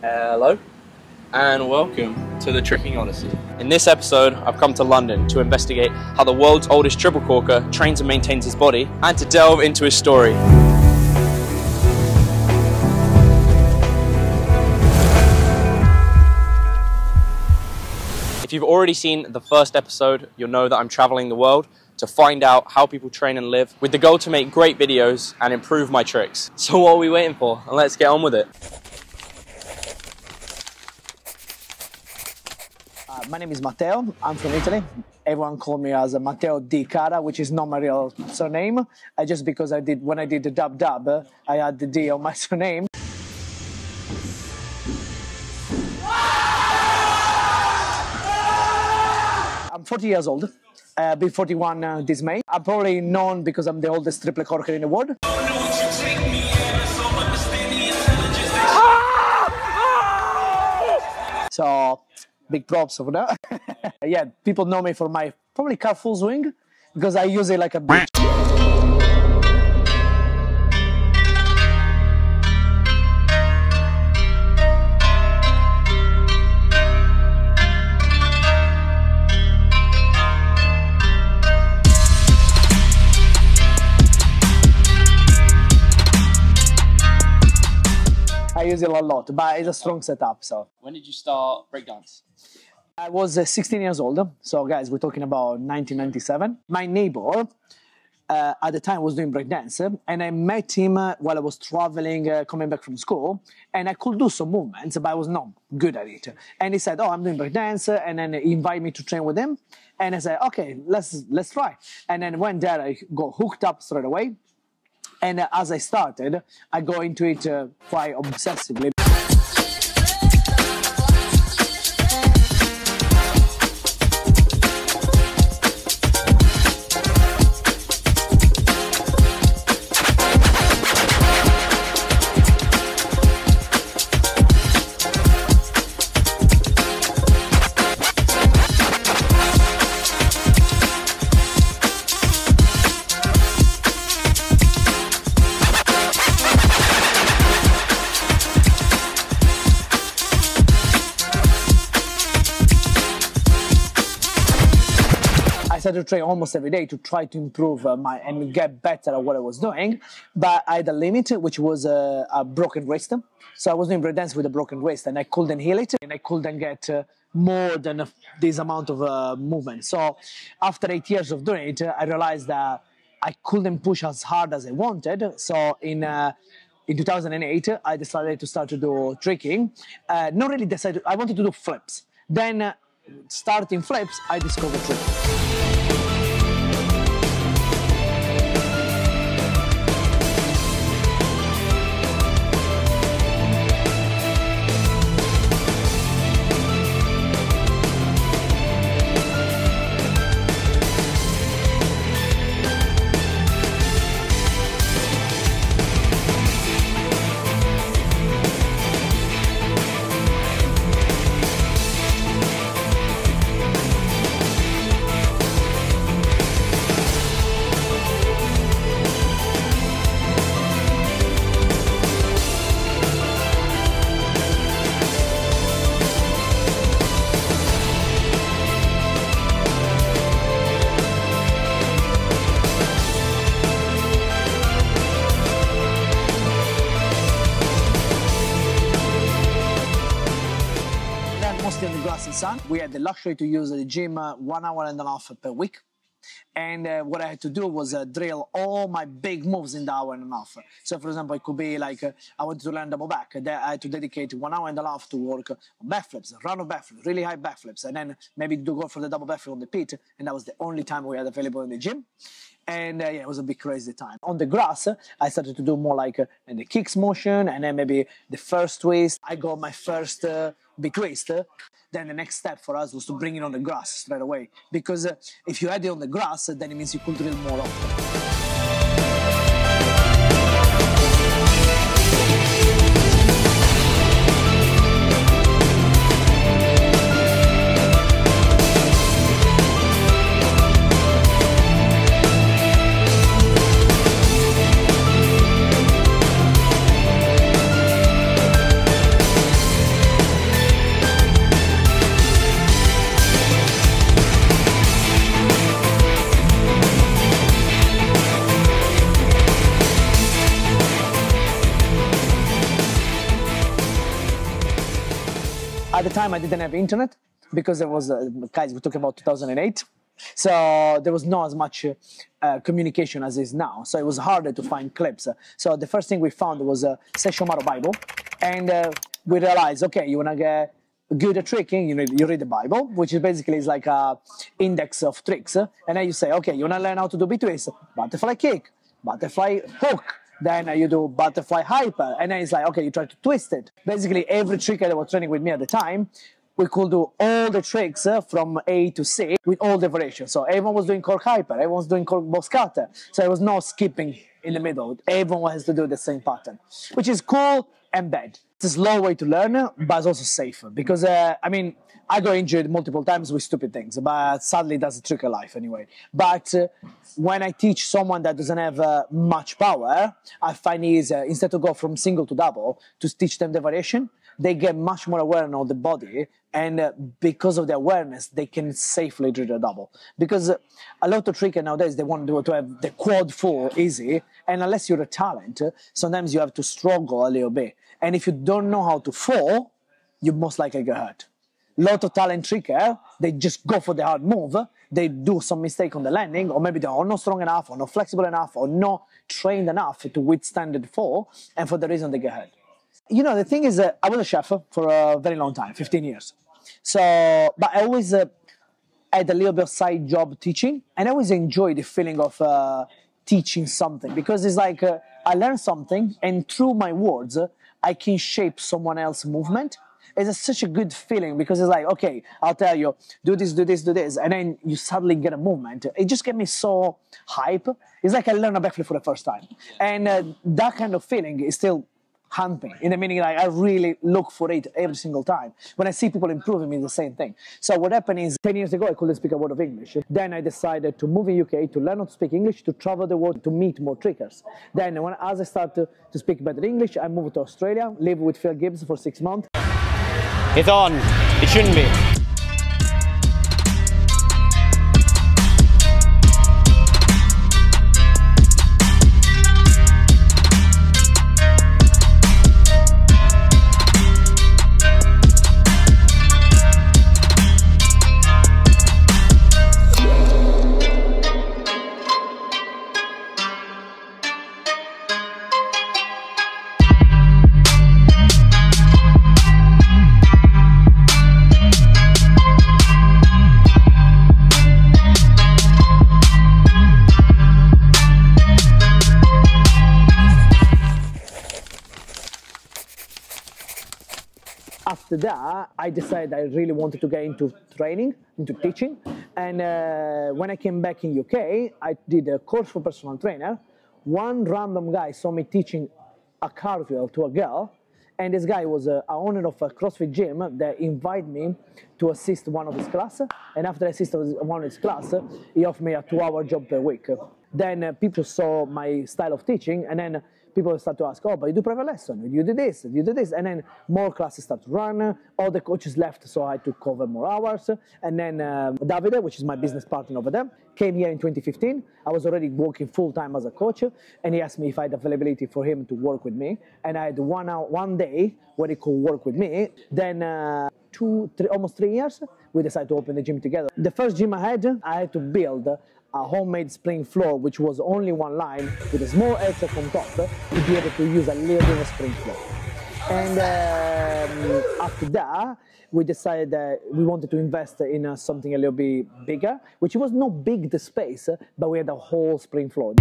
Hello and welcome to the Tricking Odyssey. In this episode, I've come to London to investigate how the world's oldest triple corker trains and maintains his body, and to delve into his story. If you've already seen the first episode, you'll know that I'm traveling the world to find out how people train and live, with the goal to make great videos and improve my tricks. So what are we waiting for? And let's get on with it. My name is Matteo. I'm from Italy. Everyone called me as Matteo Di Cara, which is not my real surname. Just because when I did the dub, I had the D on my surname. I'm 40 years old. I'll be 41 this May. I'm probably known because I'm the oldest triple corker in the world. So, big props for that. Yeah, people know me for my probably car full swing because I use it like a bitch. I use it a lot, but it's a strong setup. So. When did you start breakdance? I was 16 years old, so guys, we're talking about 1997. My neighbor at the time was doing breakdance, and I met him while I was traveling, coming back from school, and I could do some movements, but I was not good at it. And he said, "Oh, I'm doing breakdance," and then he invited me to train with him, and I said, "Okay, let's try." And then went there, I got hooked up straight away, and as I started, I go into it quite obsessively. I started to train almost every day to try to improve and get better at what I was doing, but I had a limit, which was a broken wrist. So I was doing breakdance with a broken wrist, and I couldn't heal it, and I couldn't get more than this amount of movement. So after 8 years of doing it, I realized that I couldn't push as hard as I wanted. So in 2008, I decided to start to do tricking. Not really decided, I wanted to do flips. Then starting flips, I discovered tricking. In the grass and sun. We had the luxury to use the gym 1.5 hours per week. And what I had to do was drill all my big moves in the 1.5 hours. So, for example, it could be like I wanted to learn double back. I had to dedicate 1.5 hours to work on backflips, round of backflips, really high backflips, and then maybe to go for the double backflip on the pit. And that was the only time we had available in the gym. And yeah, it was a big crazy time. On the grass, I started to do more like the kicks motion, and then maybe the first twist. I got my first big twist. Then the next step for us was to bring it on the grass straight away. Because if you had it on the grass, then it means you could drill more often. At the time, I didn't have internet because it was, guys, we're talking about 2008. So there was not as much communication as is now. So it was harder to find clips. So the first thing we found was a Session Maro Bible. And we realized, okay, you want to get good at tricking, you read the Bible, which is basically is like a index of tricks. And then you say, okay, you want to learn how to do B-twist, butterfly kick, butterfly hook. Then you do butterfly hyper. And then it's like, okay, you try to twist it. Basically, every tricker that was training with me at the time, we could do all the tricks from A to C with all the variations. So everyone was doing cork hyper, everyone was doing cork box cutter. So there was no skipping in the middle. Everyone has to do the same pattern, which is cool and bad. It's a slow way to learn, but it's also safer because, I mean, I got injured multiple times with stupid things, but sadly that's a trick of life anyway. But when I teach someone that doesn't have much power, I find is instead to go from single to double, to teach them the variation, they get much more aware of the body, and because of the awareness, they can safely do the double. Because a lot of trickers nowadays, they want to have the quad full easy, and unless you're a talent, sometimes you have to struggle a little bit. And if you don't know how to fall, you most likely get hurt. Lot of talent tricker, they just go for the hard move, they do some mistake on the landing, or maybe they are not strong enough, or not flexible enough, or not trained enough to withstand the fall, and for the reason they get hurt. You know, the thing is, I was a chef for a very long time, 15 years. So, but I always had a little bit of side job teaching, and I always enjoyed the feeling of teaching something, because it's like I learn something, and through my words, I can shape someone else's movement. It's such a good feeling, because it's like, okay, I'll tell you, do this, do this, do this, and then you suddenly get a movement. It just gets me so hype. It's like I learned a backflip for the first time. And that kind of feeling is still hunting, in the meaning like I really look for it every single time. When I see people improving, it's the same thing. So what happened is, 10 years ago, I couldn't speak a word of English. Then I decided to move in UK, to learn how to speak English, to travel the world, to meet more trickers. Then as I started to speak better English, I moved to Australia, lived with Phil Gibbs for 6 months. It's on. It shouldn't be. After that, I decided I really wanted to get into training, into teaching. And when I came back in UK, I did a course for personal trainer. One random guy saw me teaching a cartwheel to a girl. And this guy was an owner of a CrossFit gym that invited me to assist one of his classes. And after I assisted one of his classes, he offered me a 2-hour job per week. Then people saw my style of teaching, and then people start to ask, oh, but you do private lesson, you do this, you do this. And then more classes start to run, all the coaches left, so I had to cover more hours. And then Davide, which is my business partner over there, came here in 2015. I was already working full-time as a coach, and he asked me if I had availability for him to work with me. And I had one day where he could work with me. Then almost 3 years, we decided to open the gym together. The first gym I had to build a homemade spring floor, which was only one line with a small edge on top to be able to use a little bit of spring floor. And after that, we decided that we wanted to invest in something a little bit bigger, which was not big, the space, but we had a whole spring floor.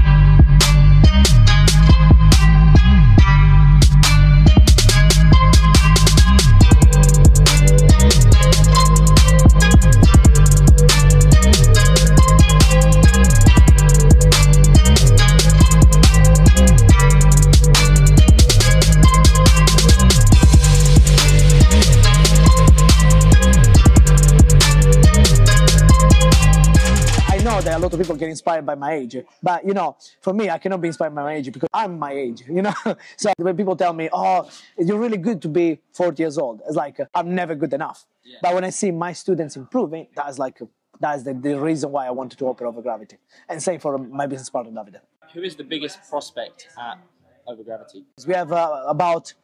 That a lot of people get inspired by my age, but you know, for me, I cannot be inspired by my age because I'm my age, you know. So when people tell me, "Oh, you're really good to be 40 years old," it's like I'm never good enough. Yeah. But when I see my students improving, that's the reason why I wanted to open Overgravity, and same for my business partner Davide. Who is the biggest prospect at Overgravity? We have about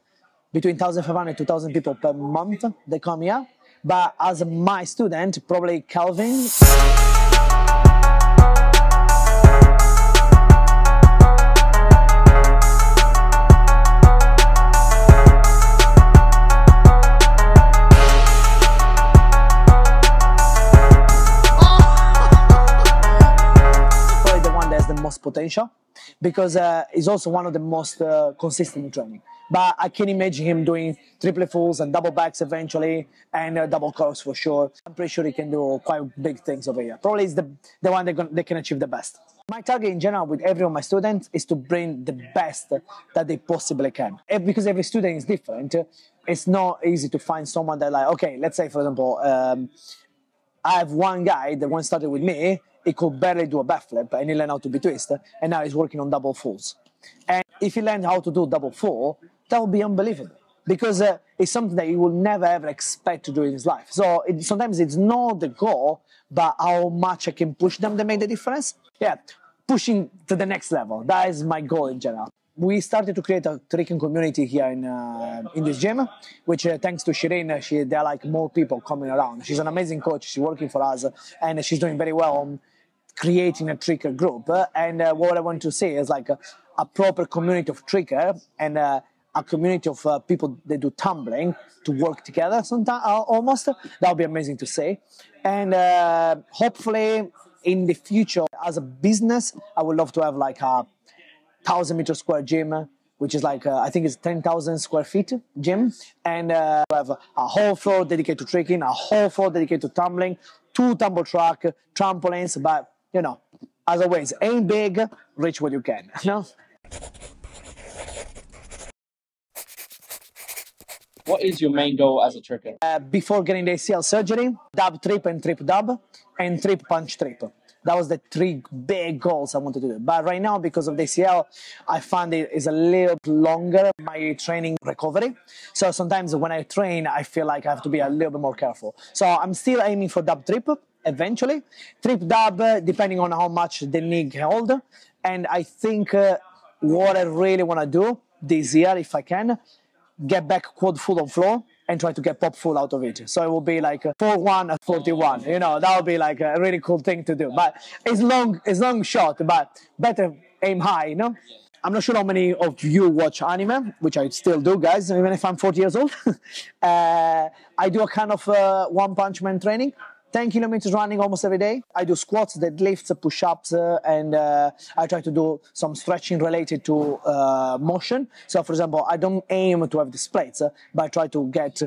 between 1,500 to 2,000 people per month that come here. But as my student, probably Calvin. Most potential because he's also one of the most consistent in training. But I can imagine him doing triple fulls and double backs eventually, and double curls for sure. I'm pretty sure he can do quite big things over here. Probably is the one they can achieve the best. My target in general with every one of my students is to bring the best that they possibly can. Because every student is different, it's not easy to find someone that like, okay, let's say for example, I have one guy that once started with me, he could barely do a backflip and he learned how to be twist, and now he's working on double fulls. And if he learned how to do double full, that would be unbelievable because it's something that he will never ever expect to do in his life. So sometimes it's not the goal, but how much I can push them to make the difference. Yeah, pushing to the next level. That is my goal in general. We started to create a tricking community here in this gym, which thanks to Shireen, there are like more people coming around. She's an amazing coach. She's working for us, and she's doing very well on creating a tricker group. And what I want to say is like a proper community of tricker and a community of people that do tumbling to work together sometimes, almost. That would be amazing to say. And hopefully in the future, as a business, I would love to have like a 1,000-meter square gym, which is like, I think it's 10,000 square feet gym. And have a whole floor dedicated to tricking, a whole floor dedicated to tumbling, 2 tumble track, trampolines, but, you know, as always, aim big, reach what you can, you know? What is your main goal as a tricker? Before getting the ACL surgery, dub trip and trip dub, and trip punch trip. That was the 3 big goals I wanted to do. But right now, because of the ACL, I found it is a little longer, my training recovery. So sometimes when I train, I feel like I have to be a little bit more careful. So I'm still aiming for dub trip eventually. Trip dub, depending on how much the knee can hold. And I think what I really want to do this year, if I can, get back quad full on floor and try to get pop full out of it. So it will be like 4-1 at 41. You know, that would be like a really cool thing to do. But it's long shot, but better aim high, you know? I'm not sure how many of you watch anime, which I still do, guys, even if I'm 40 years old. I do a kind of One Punch Man training. 10 kilometers running almost every day. I do squats, deadlifts, push-ups, and I try to do some stretching related to motion. So, for example, I don't aim to have the splits, but I try to get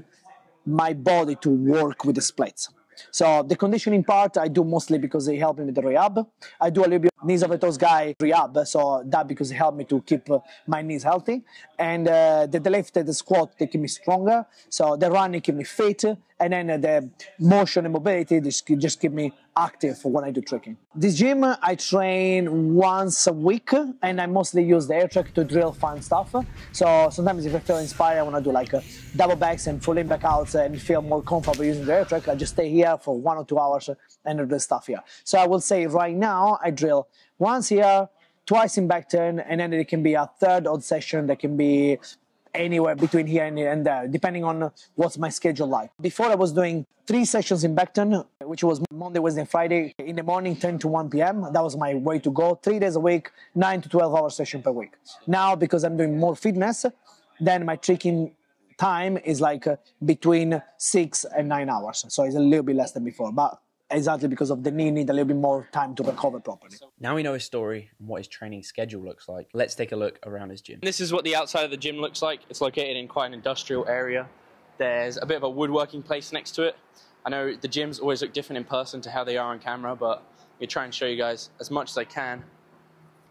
my body to work with the splits. So the conditioning part I do mostly because they help me with the rehab. I do a little bit knees over toes guy rehab, so that because it helped me to keep my knees healthy. And the deadlift and the squat, they keep me stronger. So the running keep me fit, and then the motion and mobility just keep me active for when I do tricking. This gym I train once a week, and I mostly use the air track to drill fun stuff. So sometimes if I feel inspired, I want to do like double backs and full in back outs and feel more comfortable using the air track. I just stay here for 1 or 2 hours and do the stuff here. So I will say right now I drill once here, twice in back turn, and then it can be a third odd session that can be anywhere between here and there, depending on what's my schedule like. Before I was doing 3 sessions in back turn, which was Monday, Wednesday, and Friday in the morning, 10 to 1 p.m. That was my way to go. 3 days a week, 9 to 12 hour session per week. Now, because I'm doing more fitness, then my tricking time is like between 6 and 9 hours. So it's a little bit less than before, but exactly because of the knee need a little bit more time to recover properly. Now we know his story and what his training schedule looks like. Let's take a look around his gym. This is what the outside of the gym looks like. It's located in quite an industrial area. There's a bit of a woodworking place next to it. I know the gyms always look different in person to how they are on camera, but we try and show you guys as much as I can.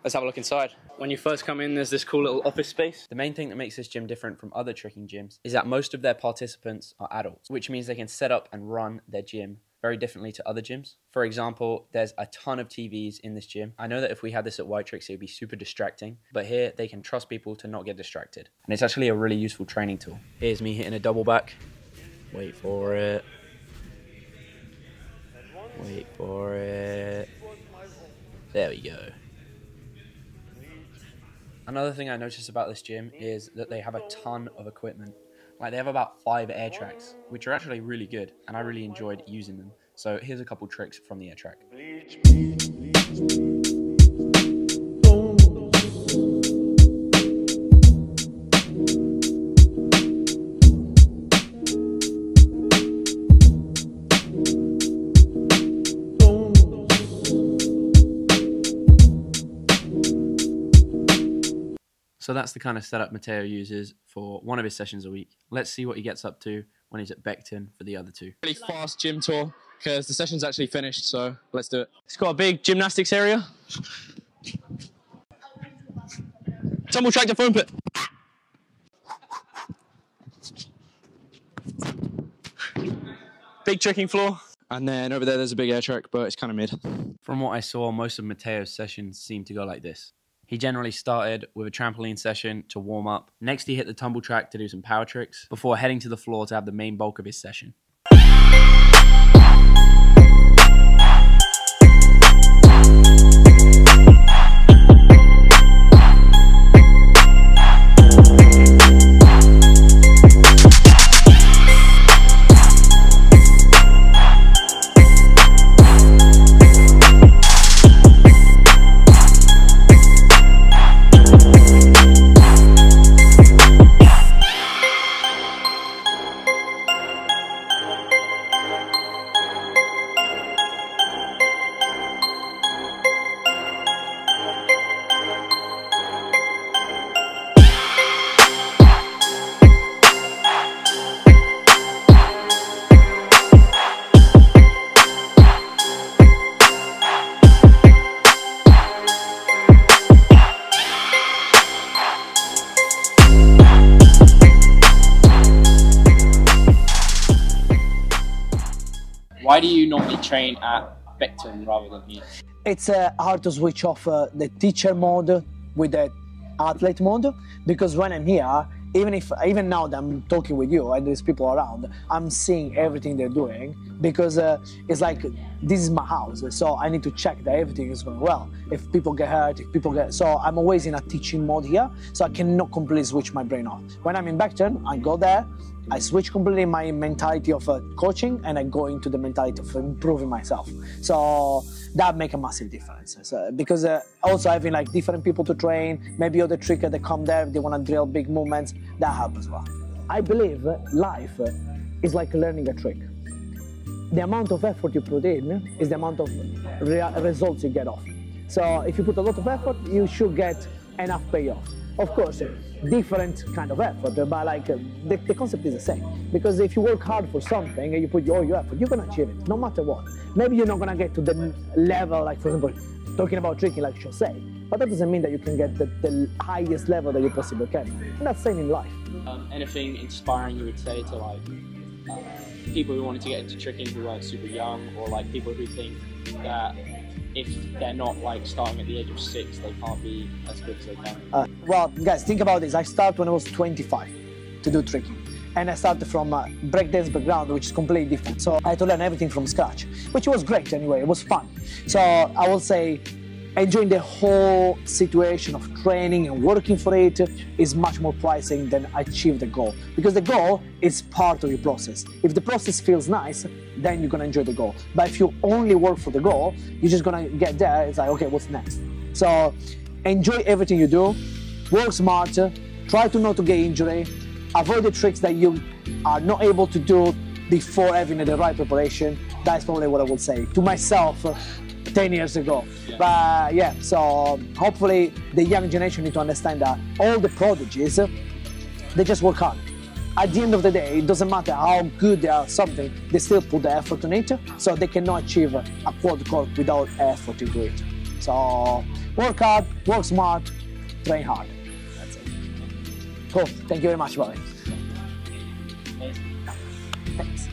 Let's have a look inside. When you first come in, there's this cool little office space. The main thing that makes this gym different from other tricking gyms is that most of their participants are adults, which means they can set up and run their gym very differently to other gyms. For example, there's a ton of TVs in this gym. I know that if we had this at White Tricks, it would be super distracting, but here they can trust people to not get distracted. And it's actually a really useful training tool. Here's me hitting a double back. Wait for it. Wait for it. There we go. Another thing I noticed about this gym is that they have a ton of equipment. Like, they have about 5 air tracks, which are actually really good, and I really enjoyed using them. So here's a couple tricks from the air track. So that's the kind of setup Matteo uses for one of his sessions a week. Let's see what he gets up to when he's at Beckton for the other 2. Really fast gym tour, because the session's actually finished, so let's do it. It's got a big gymnastics area. Tumble track to foam pit. Big tricking floor. And then over there's a big air track, but it's kind of mid. From what I saw, most of Matteo's sessions seem to go like this. He generally started with a trampoline session to warm up. Next, he hit the tumble track to do some power tricks before heading to the floor to have the main bulk of his session. Why do you normally train at Beckton rather than here? It's hard to switch off the teacher mode with the athlete mode, because when I'm here, even now that I'm talking with you and there's people around, I'm seeing everything they're doing, because it's like this is my house, so I need to check that everything is going well. If people get hurt, so I'm always in a teaching mode here, so I cannot completely switch my brain off. When I'm in Beckton, I go there, I switch completely my mentality of coaching, and I go into the mentality of improving myself. So that makes a massive difference. So, because also having like different people to train, maybe other trickers that come there, they want to drill big movements, that helps as well. I believe life is like learning a trick. The amount of effort you put in is the amount of results you get off. So if you put a lot of effort, you should get enough payoff. Of course, different kind of effort, but like the concept is the same. Because if you work hard for something and you put all your effort, you're gonna achieve it, no matter what. Maybe you're not gonna get to the level, like for example, talking about tricking like Jose, but that doesn't mean that you can get the highest level that you possibly can. And that's the same in life. Anything inspiring you would say to like people who wanted to get into tricking who weren't super young, or like people who think that if they're not like starting at the age of 6, they can't be as good as they can? Well, guys, think about this. I started when I was 25 to do tricking. And I started from a breakdance background, which is completely different. So I had to learn everything from scratch, which was great anyway. It was fun. So I will say enjoying the whole situation of training and working for it is much more pricing than achieve the goal. Because the goal is part of your process. If the process feels nice, then you're gonna enjoy the goal. But if you only work for the goal, you're just gonna get there, it's like, okay, what's next? So enjoy everything you do, work smart, try to not to get injury, avoid the tricks that you are not able to do before having the right preparation. That's probably what I would say to myself 10 years ago. Yeah. But yeah, so hopefully the young generation need to understand that all the prodigies, they just work hard. At the end of the day, it doesn't matter how good they are at something, they still put the effort on it, so they cannot achieve a quad cork without effort into it. So work hard, work smart, train hard. That's it. Cool, thank you very much, Bobby. Thanks.